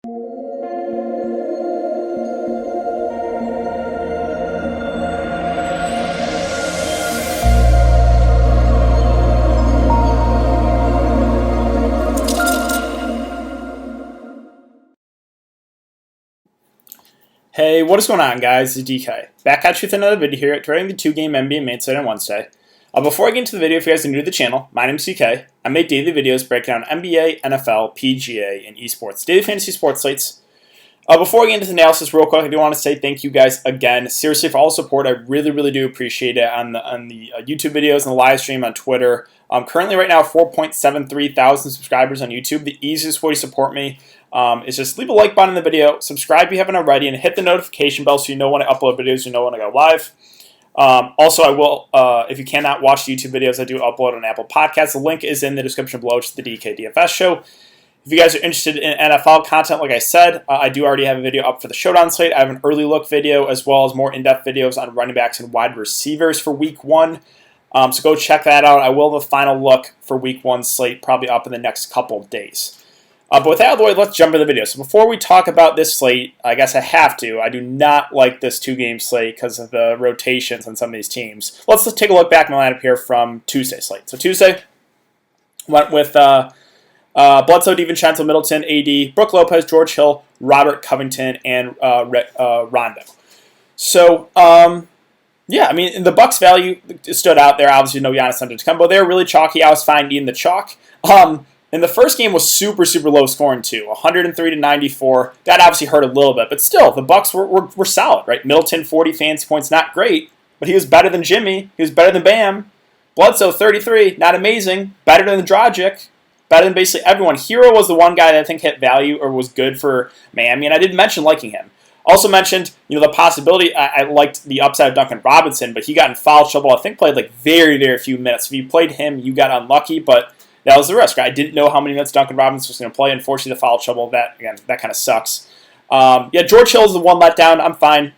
Hey, what is going on, guys? It's DK. Back at you with another video here at during the 2-game NBA main slate on Wednesday. Before I get into the video, if you guys are new to the channel, my name is DK. I make daily videos breaking down NBA, NFL, PGA, and esports, daily fantasy sports slates. Before I get into the analysis real quick, I do want to say thank you guys again, seriously, for all the support. I really do appreciate it on the YouTube videos and the live stream on Twitter. Currently right now, 4.73 thousand subscribers on YouTube. The easiest way to support me is just leave a like button in the video, subscribe if you haven't already, and hit the notification bell so you know when I upload videos, you know when I go live. Also, I will, if you cannot watch the YouTube videos, I do upload on Apple Podcasts. The link is in the description below, which is the DK DFS show. If you guys are interested in NFL content, like I said, I do already have a video up for the Showdown slate. I have an early look video as well as more in-depth videos on running backs and wide receivers for Week 1. So go check that out. I will have a final look for Week 1 slate probably up in the next couple of days. But with that out of the way, let's jump into the video. So before we talk about this slate, I guess I have to. I do not like this 2-game slate because of the rotations on some of these teams. Let's take a look back at my lineup here from Tuesday's slate. So Tuesday went with Bledsoe, DiVincenzo, Middleton, AD, Brook Lopez, George Hill, Robert Covington, and Rondo. So, yeah, I mean, the Bucks value stood out there. Obviously, no Giannis Antetokounmpo. They were really chalky. I was fine eating the chalk. And the first game was super low scoring too, 103-94. That obviously hurt a little bit, but still, the Bucks were solid, right? Middleton, 40 fantasy points, not great, but he was better than Jimmy. He was better than Bam. Bledsoe, 33, not amazing. Better than Dragic. Better than basically everyone. Hero was the one guy that I think hit value or was good for Miami, and I did mention liking him. Also mentioned, the possibility, I liked the upside of Duncan Robinson, but he got in foul trouble. I think played like very few minutes. If you played him, you got unlucky, but that was the risk. I didn't know how many minutes Duncan Robinson was going to play. Unfortunately, the foul trouble, that kind of sucks. Yeah, George Hill is the one letdown. I'm fine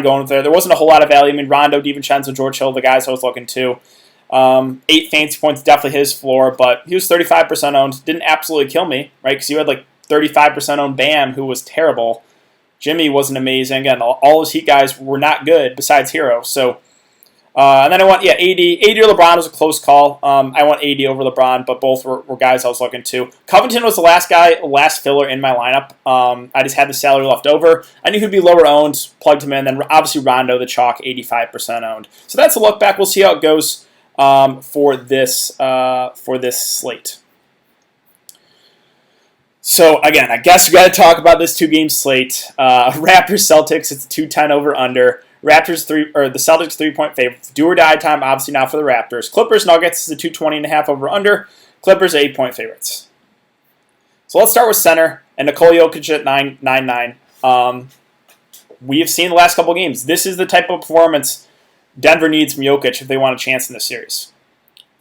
going with there. There wasn't a whole lot of value. I mean, Rondo, DiVincenzo, George Hill, the guys I was looking to. 8 fantasy points, definitely his floor, but he was 35% owned. Didn't absolutely kill me, right? Because you had like 35% owned Bam, who was terrible. Jimmy wasn't amazing. Again, all those Heat guys were not good besides Hero. So, and then I went, AD or LeBron was a close call. I went AD over LeBron, but both were guys I was looking to. Covington was the last filler in my lineup. I just had the salary left over. I knew he'd be lower owned, plugged him in. Then obviously Rondo, the chalk, 85% owned. So that's a look back. We'll see how it goes for this slate. So again, I guess we got to talk about this 2-game slate. Raptors Celtics, it's a 210 over under. The Celtics 3-point favorites. Do or die time, obviously not for the Raptors. Clippers Nuggets is a 220.5 over under. Clippers 8-point favorites. So let's start with center and Nikola Jokic at 9.99. We have seen the last couple games. This is the type of performance Denver needs from Jokic if they want a chance in this series.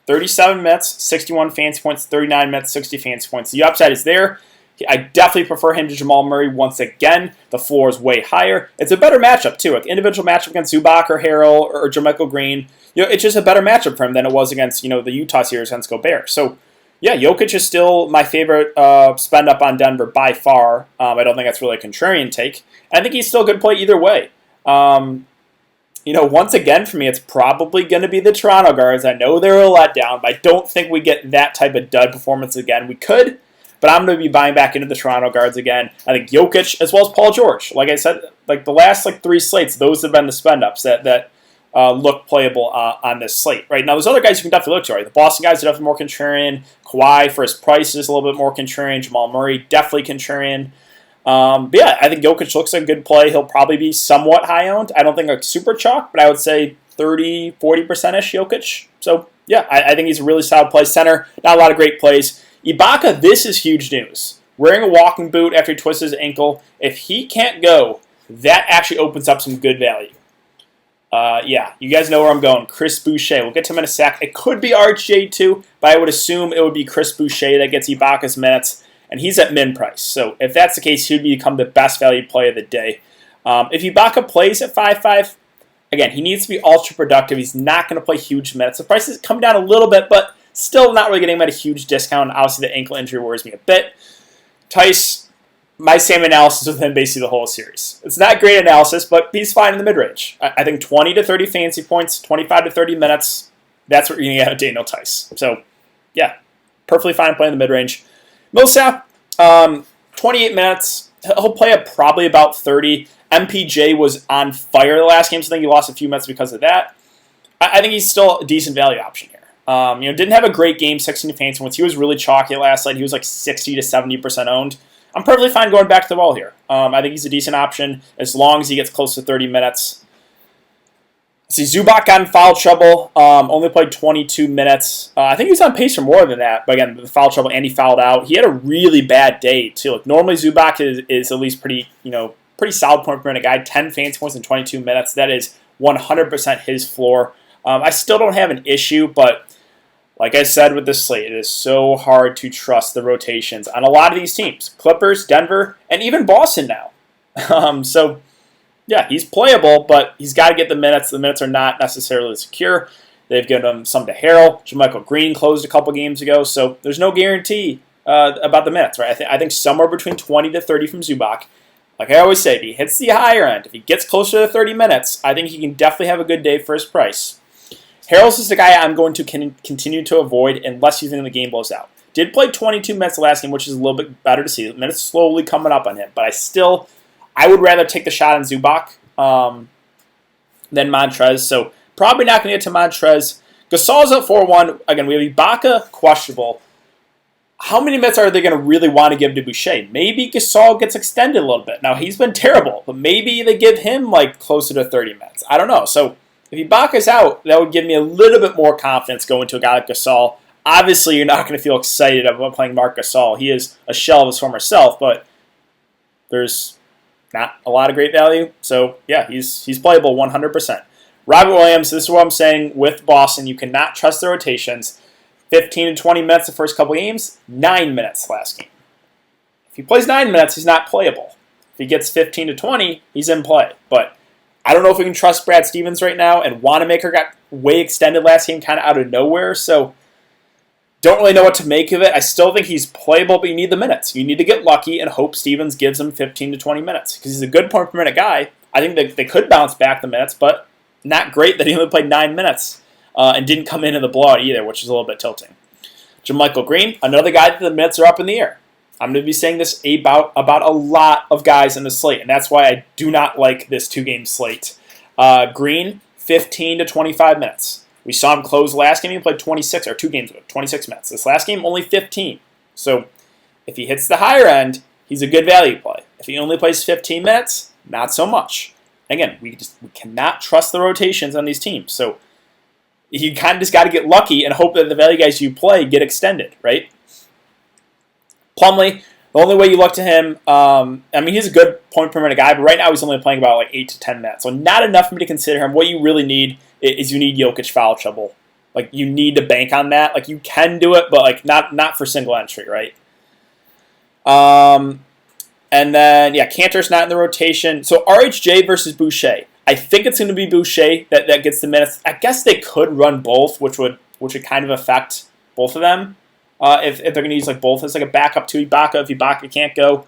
37 minutes, 61 fantasy points, 39 minutes, 60 fantasy points. The upside is there. I definitely prefer him to Jamal Murray once again. The floor is way higher. It's a better matchup, too. Like individual matchup against Zubac or Harrell or JaMychal Green. It's just a better matchup for him than it was against, the Utah series against Gobert. So, yeah, Jokic is still my favorite spend up on Denver by far. I don't think that's really a contrarian take. I think he's still a good play either way. Once again, for me, it's probably going to be the Toronto guards. I know they're a letdown, but I don't think we get that type of dud performance again. We could, but I'm going to be buying back into the Toronto guards again. I think Jokic as well as Paul George. Like I said, like the last 3 slates, those have been the spend-ups that look playable on this slate. Right now, there's other guys you can definitely look to. Right? The Boston guys are definitely more contrarian. Kawhi, for his price, is a little bit more contrarian. Jamal Murray, definitely contrarian. But yeah, I think Jokic looks like a good play. He'll probably be somewhat high-owned. I don't think like super chalk, but I would say 30-40%-ish Jokic. So yeah, I think he's a really solid play. Center, not a lot of great plays. Ibaka, this is huge news. Wearing a walking boot after he twists his ankle. If he can't go, that actually opens up some good value. Yeah, you guys know where I'm going. Chris Boucher. We'll get to him in a sec. It could be RJ too, but I would assume it would be Chris Boucher that gets Ibaka's minutes, and he's at min price. So if that's the case, he'd become the best valued play of the day. If Ibaka plays at 5.5, again, he needs to be ultra productive. He's not going to play huge minutes. The prices come down a little bit, but still not really getting him at a huge discount. Obviously, the ankle injury worries me a bit. Tice, my same analysis with him basically the whole series. It's not great analysis, but he's fine in the mid-range. I think 20 to 30 fantasy points, 25 to 30 minutes, that's what you're going to get out of Daniel Tice. So, yeah, perfectly fine playing in the mid-range. Millsap, 28 minutes. He'll play at probably about 30. MPJ was on fire the last game, so I think he lost a few minutes because of that. I think he's still a decent value option here. Didn't have a great game, 16 fantasy points. He was really chalky last night. He was like 60 to 70% owned. I'm perfectly fine going back to the well here. I think he's a decent option as long as he gets close to 30 minutes. See, Zubac got in foul trouble, only played 22 minutes. I think he was on pace for more than that, but again, the foul trouble and he fouled out. He had a really bad day, too. Like, normally Zubac is at least pretty solid point per minute guy, 10 fantasy points in 22 minutes. That is 100% his floor. I still don't have an issue, but like I said with this slate, it is so hard to trust the rotations on a lot of these teams. Clippers, Denver, and even Boston now. So, yeah, he's playable, but he's got to get the minutes. The minutes are not necessarily secure. They've given him some to Harrell. JaMychal Green closed a couple games ago, so there's no guarantee about the minutes, right? I think somewhere between 20 to 30 from Zubac. Like I always say, if he hits the higher end, if he gets closer to 30 minutes, I think he can definitely have a good day for his price. Harrell's is the guy I'm going to continue to avoid unless you think the game blows out. Did play 22 minutes last game, which is a little bit better to see. The minutes slowly coming up on him, but I would rather take the shot on Zubac than Montrez. So probably not going to get to Montrez. Gasol's at 4-1. Again, we have Ibaka questionable. How many minutes are they going to really want to give to Boucher? Maybe Gasol gets extended a little bit. Now, he's been terrible, but maybe they give him like closer to 30 minutes. I don't know. So if Ibaka's out, that would give me a little bit more confidence going to a guy like Gasol. Obviously, you're not going to feel excited about playing Marc Gasol. He is a shell of his former self, but there's not a lot of great value. So, yeah, he's playable 100%. Robert Williams, this is what I'm saying with Boston. You cannot trust the rotations. 15 to 20 minutes the first couple games, 9 minutes last game. If he plays 9 minutes, he's not playable. If he gets 15 to 20, he's in play. But I don't know if we can trust Brad Stevens right now, and Wanamaker got way extended last game kind of out of nowhere, so don't really know what to make of it. I still think he's playable, but you need the minutes. You need to get lucky and hope Stevens gives him 15 to 20 minutes because he's a good point per minute guy. I think that they could bounce back the minutes, but not great that he only played 9 minutes. And didn't come into the blowout either, which is a little bit tilting. JaMychal Green, another guy that the minutes are up in the air. I'm going to be saying this about a lot of guys in the slate, and that's why I do not like this two-game slate. Green, 15 to 25 minutes. We saw him close last game. He played 26, or 2 games ago, 26 minutes. This last game, only 15. So if he hits the higher end, he's a good value play. If he only plays 15 minutes, not so much. Again, we cannot trust the rotations on these teams. So you kind of just got to get lucky and hope that the value guys you play get extended, right? Plumlee, the only way you look to him, he's a good point per minute guy, but right now he's only playing about like 8 to 10 minutes. So not enough for me to consider him. What you really need is you need Jokic foul trouble. Like, you need to bank on that. Like, you can do it, but like not for single entry, right? And then, Cantor's not in the rotation. So RHJ versus Boucher. I think it's going to be Boucher that gets the minutes. I guess they could run both, which would kind of affect both of them. If they're going to use like both as like a backup to Ibaka if Ibaka can't go.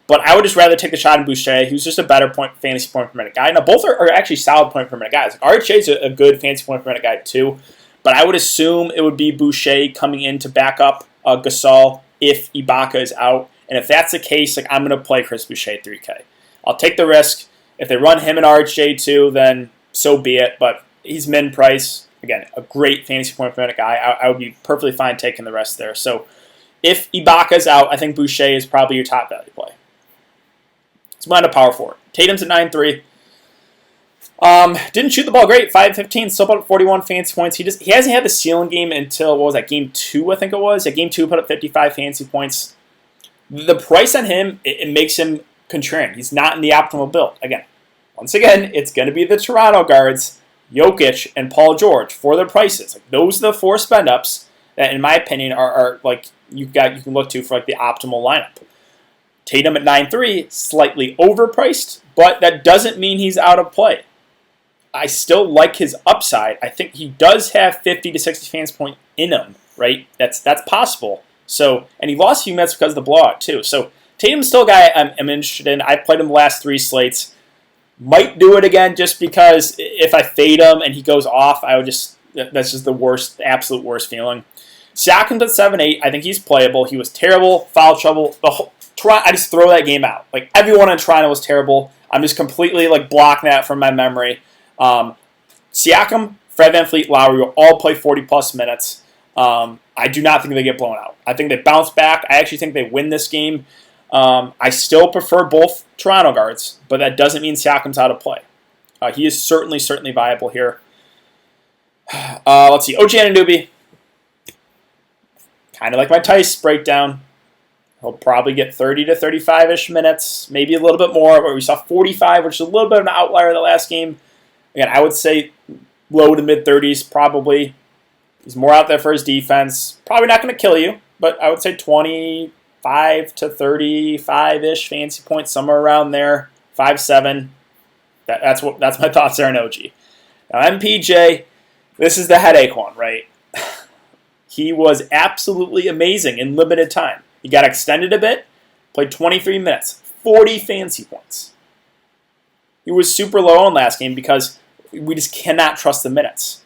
But I would just rather take the shot on Boucher, who's just a better fantasy point per minute guy. Now, both are actually solid point per minute guys. Like, RHJ is a good fantasy point per minute guy too. But I would assume it would be Boucher coming in to back up Gasol if Ibaka is out. And if that's the case, like, I'm going to play Chris Boucher 3K. I'll take the risk. If they run him and RHJ too, then so be it. But he's min price. Again, a great fantasy point per minute guy. I would be perfectly fine taking the rest there. So if Ibaka's out, I think Boucher is probably your top value play. Let's move on to power forward. Tatum's at 9.3. Didn't shoot the ball great. 5-15, still put up 41 fantasy points. He hasn't had the ceiling game until, what was that, game 2, I think it was. At game 2, put up 55 fantasy points. The price on him, it makes him contrarian. He's not in the optimal build. Once again, it's going to be the Toronto guards, Jokic and Paul George for their prices. Like, those are the 4 spend ups that, in my opinion, are like you can look to for like the optimal lineup. Tatum at 9.3, slightly overpriced, but that doesn't mean he's out of play. I still like his upside. I think he does have 50 to 60 fantasy points in him, right? That's possible. So, and he lost a few minutes because of the blowout too. So Tatum's still a guy I'm interested in. I've played him the last 3 slates. Might do it again just because if I fade him and he goes off, that's just the worst, absolute worst feeling. Siakam's at 7-8. I think he's playable. He was terrible, foul trouble. I just throw that game out. Like, everyone in Toronto was terrible. I'm just completely blocking that from my memory. Siakam, Fred VanVleet, Lowry will all play 40-plus minutes. I do not think they get blown out. I think they bounce back. I actually think they win this game. I still prefer both Toronto guards, but that doesn't mean Siakam's out of play. He is certainly viable here. Let's see. OG Anunoby, kind of like my Tice breakdown. He'll probably get 30 to 35-ish minutes, maybe a little bit more, but we saw 45, which is a little bit of an outlier the last game. Again, I would say low to mid-30s probably. He's more out there for his defense. Probably not going to kill you, but I would say 25 to 35-ish fantasy points, somewhere around there. 5'7". That's my thoughts there on OG. Now MPJ, this is the headache one, right? He was absolutely amazing in limited time. He got extended a bit, played 23 minutes, 40 fantasy points. He was super low in last game because we just cannot trust the minutes.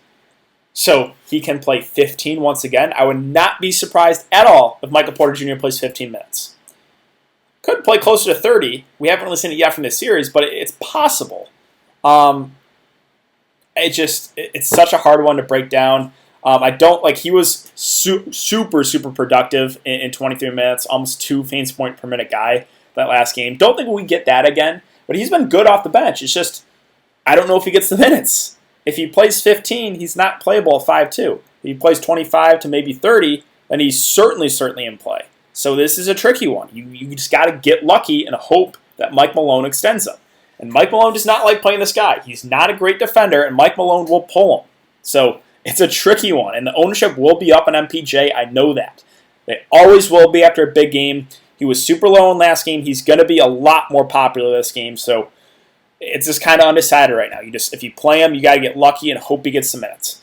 So he can play 15 once again. I would not be surprised at all if Michael Porter Jr. plays 15 minutes. Could play closer to 30. We haven't really seen it yet from this series, but it's possible. It's such a hard one to break down. He was super productive in 23 minutes, almost 2 fantasy point per minute guy that last game. Don't think we get that again, but he's been good off the bench. It's just, I don't know if he gets the minutes. If he plays 15, he's not playable at 5'2". If he plays 25 to maybe 30, then he's certainly in play. So this is a tricky one. You just got to get lucky and hope that Mike Malone extends him. And Mike Malone does not like playing this guy. He's not a great defender, and Mike Malone will pull him. So it's a tricky one, and the ownership will be up on MPJ. I know that. They always will be after a big game. He was super low in last game. He's going to be a lot more popular this game, so it's just kind of undecided right now. If you play him, you got to get lucky and hope he gets some minutes.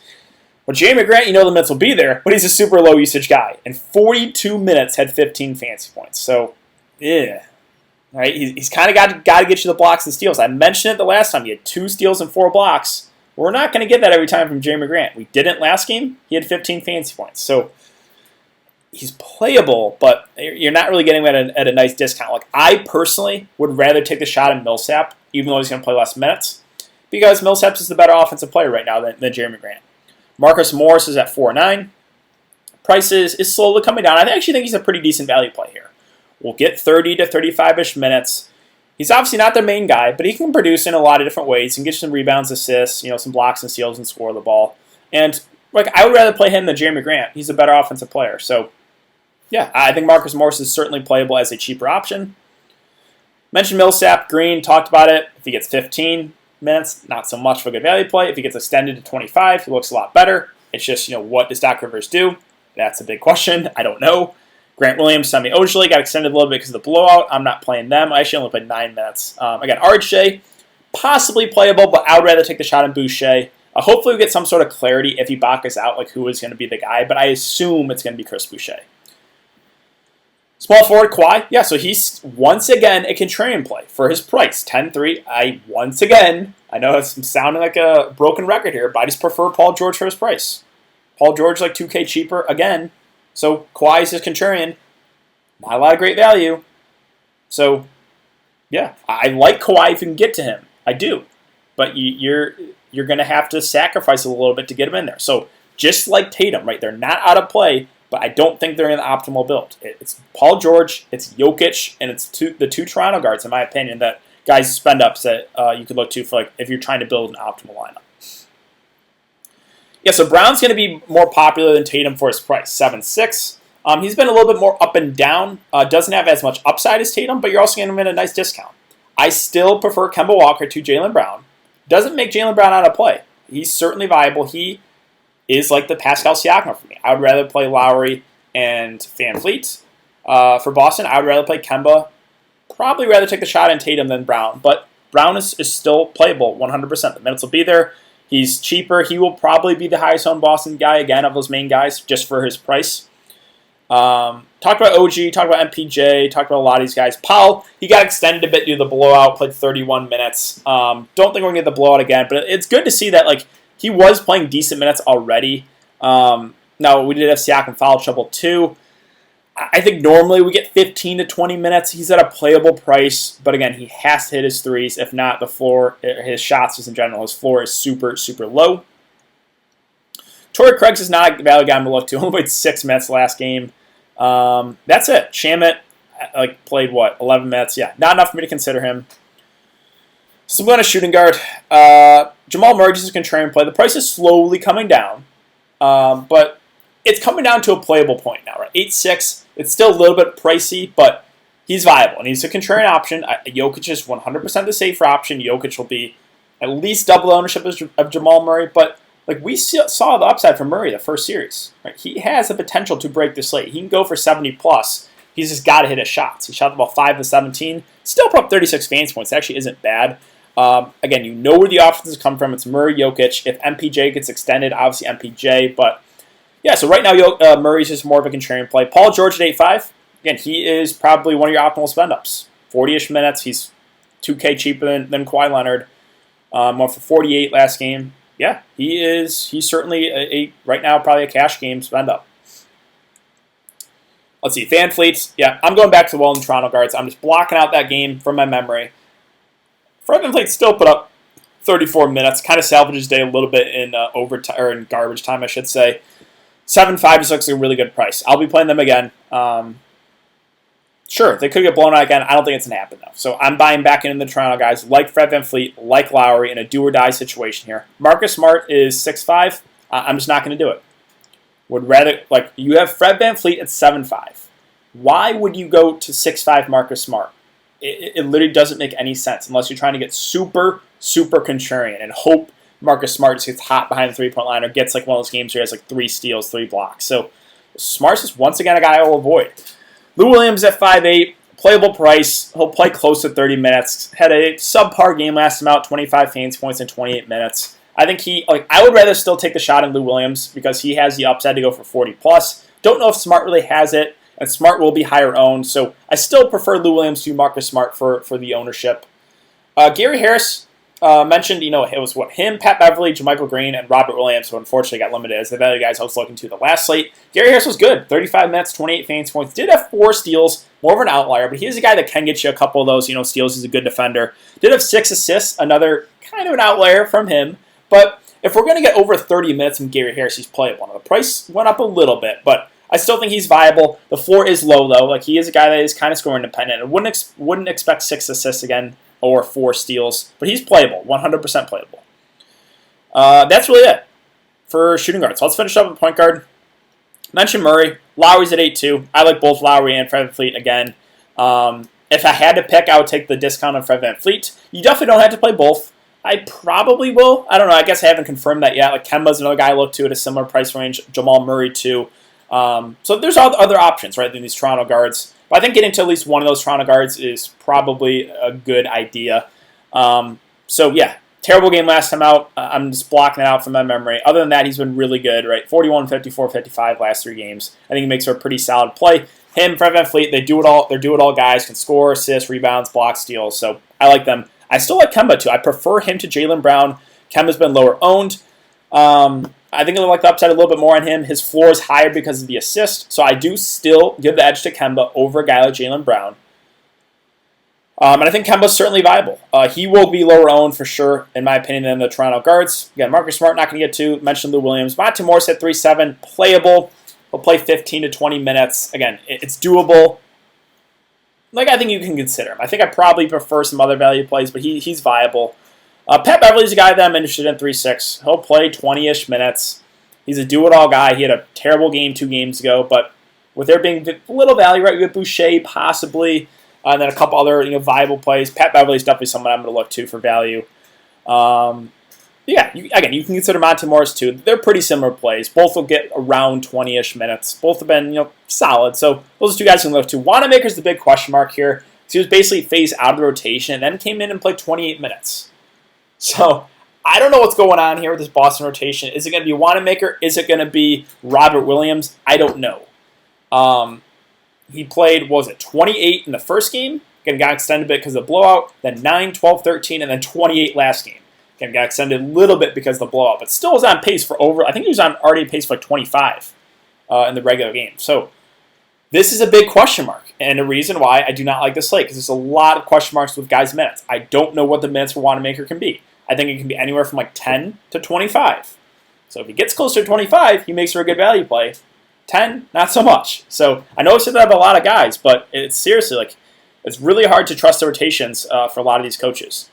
With Jeremy Grant, the minutes will be there, but he's a super low usage guy. And 42 minutes had 15 fantasy points. So, yeah. Right? He's kind of got to get you the blocks and steals. I mentioned it the last time. He had 2 steals and 4 blocks. We're not going to get that every time from Jeremy Grant. We didn't last game. He had 15 fantasy points. So, he's playable, but you're not really getting that at a nice discount. I personally would rather take the shot at Millsap, even though he's going to play less minutes, because Millsap is the better offensive player right now than Jeremy Grant. Marcus Morris is at 4.9. Price is slowly coming down. I actually think he's a pretty decent value play here. We'll get 30 to 35-ish minutes. He's obviously not the main guy, but he can produce in a lot of different ways. He can get some rebounds, assists, some blocks and steals and score the ball. And I would rather play him than Jeremy Grant. He's a better offensive player. So, yeah, I think Marcus Morris is certainly playable as a cheaper option. Mentioned Millsap, Green, talked about it. If he gets 15 minutes, not so much for a good value play. If he gets extended to 25, he looks a lot better. It's just, what does Doc Rivers do? That's a big question. I don't know. Grant Williams, Semi Ojeley got extended a little bit because of the blowout. I'm not playing them. I actually only played 9 minutes. Again, RJ, possibly playable, but I would rather take the shot on Boucher. Hopefully we get some sort of clarity if Ibaka's out, who is going to be the guy, but I assume it's going to be Chris Boucher. Small forward, Kawhi. Yeah, so he's once again a contrarian play for his price, 10-3. I know I'm sounding like a broken record here, but I just prefer Paul George for his price. Paul George 2K cheaper again. So Kawhi is his contrarian. Not a lot of great value. So, yeah, I like Kawhi if you can get to him. I do. But you're going to have to sacrifice a little bit to get him in there. So just like Tatum, right? They're not out of play, but I don't think they're in the optimal build. It's Paul George, it's Jokic, and it's the 2 Toronto guards, in my opinion, that guys spend ups that you could look to for if you're trying to build an optimal lineup. Yeah, so Brown's going to be more popular than Tatum for his price, 7.6. He's been a little bit more up and down. Doesn't have as much upside as Tatum, but you're also getting him at a nice discount. I still prefer Kemba Walker to Jaylen Brown. Doesn't make Jaylen Brown out of play. He's certainly viable. He is like the Pascal Siakam for me. I would rather play Lowry and VanVleet. For Boston, I would rather play Kemba. Probably rather take the shot on Tatum than Brown, but Brown is still playable 100%. The minutes will be there. He's cheaper. He will probably be the highest owned Boston guy, again, of those main guys, just for his price. Talked about OG, talked about MPJ, talked about a lot of these guys. Powell, he got extended a bit due to the blowout, played 31 minutes. Don't think we're going to get the blowout again, but it's good to see that like he was playing decent minutes already. Now, we did have Siakam foul trouble too. I think normally we get 15 to 20 minutes. He's at a playable price, but again, he has to hit his threes. If not, the floor, his shots just in general, his floor is super, super low. Torrey Craig's is not a value guy to look to. Only played 6 minutes last game. That's it. Shamit played 11 minutes. Yeah, not enough for me to consider him. So I'm going to shooting guard. Jamal Murray just a contrarian play. The price is slowly coming down, but it's coming down to a playable point now, right? 8.6. It's still a little bit pricey, but he's viable, and he's a contrarian option. Jokic is 100% the safer option. Jokic will be at least double ownership of Jamal Murray, but we saw the upside from Murray the first series. Right? He has the potential to break the slate. He can go for 70+. He's just got to hit his shots. He shot about 5 to 17. Still put up 36 fantasy points. It actually isn't bad. Again, you know where the options come from. It's Murray, Jokic. If MPJ gets extended, obviously MPJ, but yeah, so right now, Murray's just more of a contrarian play. Paul George at 8.5. Again, he is probably one of your optimal spend-ups. 40-ish minutes. He's $2K cheaper than Kawhi Leonard. Went for 48 last game. Yeah, he's certainly, right now, probably a cash game spend-up. Let's see, Van Fleet. Yeah, I'm going back to the Welland Toronto guards. I'm just blocking out that game from my memory. Fred Van Fleet still put up 34 minutes. Kind of salvaged his day a little bit in overtime, or in garbage time, I should say. 7.5 just looks like a really good price. I'll be playing them again. Sure, they could get blown out again. I don't think it's going to happen, though. So I'm buying back into the Toronto guys like Fred Van Fleet, like Lowry, in a do-or-die situation here. Marcus Smart is 6.5. I'm just not going to do it. Would rather, you have Fred Van Fleet at 7.5. Why would you go to 6.5 Marcus Smart? It literally doesn't make any sense unless you're trying to get super, super contrarian and hope Marcus Smart just gets hot behind the three-point line or gets one of those games where he has 3 steals, 3 blocks. So Smart's just once again a guy I will avoid. Lou Williams at 5.8, playable price. He'll play close to 30 minutes. Had a subpar game last time out, 25 fantasy points in 28 minutes. I think I would rather still take the shot on Lou Williams because he has the upside to go for 40+. Don't know if Smart really has it, and Smart will be higher owned. So I still prefer Lou Williams to Marcus Smart for the ownership. Gary Harris. Mentioned, it was him, Pat Beverly, JaMychal Green, and Robert Williams, who unfortunately got limited as the value guys I was looking to the last slate. Gary Harris was good. 35 minutes, 28 fantasy points. Did have 4 steals, more of an outlier, but he's a guy that can get you a couple of those, steals. He's a good defender. Did have 6 assists, another kind of an outlier from him. But if we're going to get over 30 minutes from Gary Harris, he's playable. Now, the price went up a little bit, but I still think he's viable. The floor is low, though. He is a guy that is kind of scoring independent. I wouldn't expect 6 assists again or 4 steals, but he's playable, 100% playable. That's really it for shooting guards. So let's finish up with point guard. Mention Murray. Lowry's at 8.2. I like both Lowry and Fred Van Fleet again. If I had to pick, I would take the discount on Fred Van Fleet. You definitely don't have to play both. I probably will. I don't know. I guess I haven't confirmed that yet. Kemba's another guy I look to at a similar price range. Jamal Murray too. So there's other options, right, than these Toronto guards. But I think getting to at least one of those Toronto guards is probably a good idea. So, yeah, terrible game last time out. I'm just blocking it out from my memory. Other than that, he's been really good, right? 41, 54, 55 last 3 games. I think he makes for a pretty solid play. Him, Fred Van Fleet, they do it all. They're do-it-all guys, can score, assist, rebounds, block, steals. So I like them. I still like Kemba, too. I prefer him to Jaylen Brown. Kemba's been lower owned. I think I like the upside a little bit more on him. His floor is higher because of the assist, so I do still give the edge to Kemba over a guy like Jaylen Brown. And I think Kemba's certainly viable. He will be lower owned for sure, in my opinion, than the Toronto guards. Again, Marcus Smart not going to get to. Mentioned Lou Williams. Monte Morris at 3.7, playable. He'll play 15 to 20 minutes. Again, it's doable. I think you can consider him. I think I probably prefer some other value plays, but he's viable. Pat Beverly's a guy that I'm interested in 3.6. He'll play 20-ish minutes. He's a do-it-all guy. He had a terrible game 2 games ago, but with there being little value, right, you have Boucher possibly, and then a couple other viable plays. Pat Beverly's definitely someone I'm going to look to for value. Yeah, you can consider Monte Morris too. They're pretty similar plays. Both will get around 20-ish minutes. Both have been solid. So those are 2 guys you can look to. Wanamaker's the big question mark here. So he was basically phased out of the rotation and then came in and played 28 minutes. So I don't know what's going on here with this Boston rotation. Is it going to be Wanamaker? Is it going to be Robert Williams? I don't know. He played, what was it, 28 in the first game? Again, got extended a bit because of the blowout. Then 9, 12, 13, and then 28 last game. Again, got extended a little bit because of the blowout, but still was on pace for I think he was on already pace for like 25 in the regular game. So this is a big question mark, and a reason why I do not like this slate, because there's a lot of question marks with guys' minutes. I don't know what the minutes for Wanamaker can be. I think it can be anywhere from like 10 to 25. So if he gets closer to 25, he makes for a good value play. 10, not so much. So I know I've said that about a lot of guys, but it's seriously like it's really hard to trust the rotations for a lot of these coaches.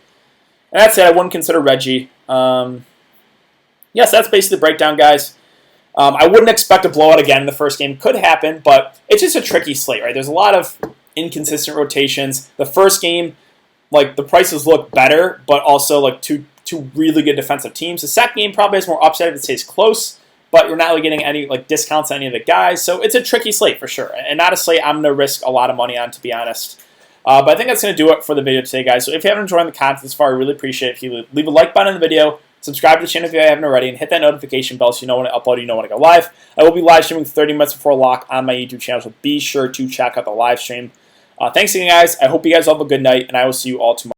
And that's it. I wouldn't consider Reggie. Yes, that's basically the breakdown, guys. I wouldn't expect a blowout again in the first game. Could happen, but it's just a tricky slate, right? There's a lot of inconsistent rotations. The first game, like the prices look better, but also like two really good defensive teams. The second game probably has more upside if it stays close, but you're not really getting any like discounts on any of the guys. So it's a tricky slate for sure, and not a slate I'm going to risk a lot of money on, to be honest. But I think that's going to do it for the video today, guys. So if you haven't enjoyed the content this far, I really appreciate it if you leave a like button on the video, subscribe to the channel if you haven't already, and hit that notification bell so you know when I upload, you know when I go live. I will be live streaming 30 minutes before lock on my YouTube channel, so be sure to check out the live stream. Thanks again, guys. I hope you guys all have a good night, and I will see you all tomorrow.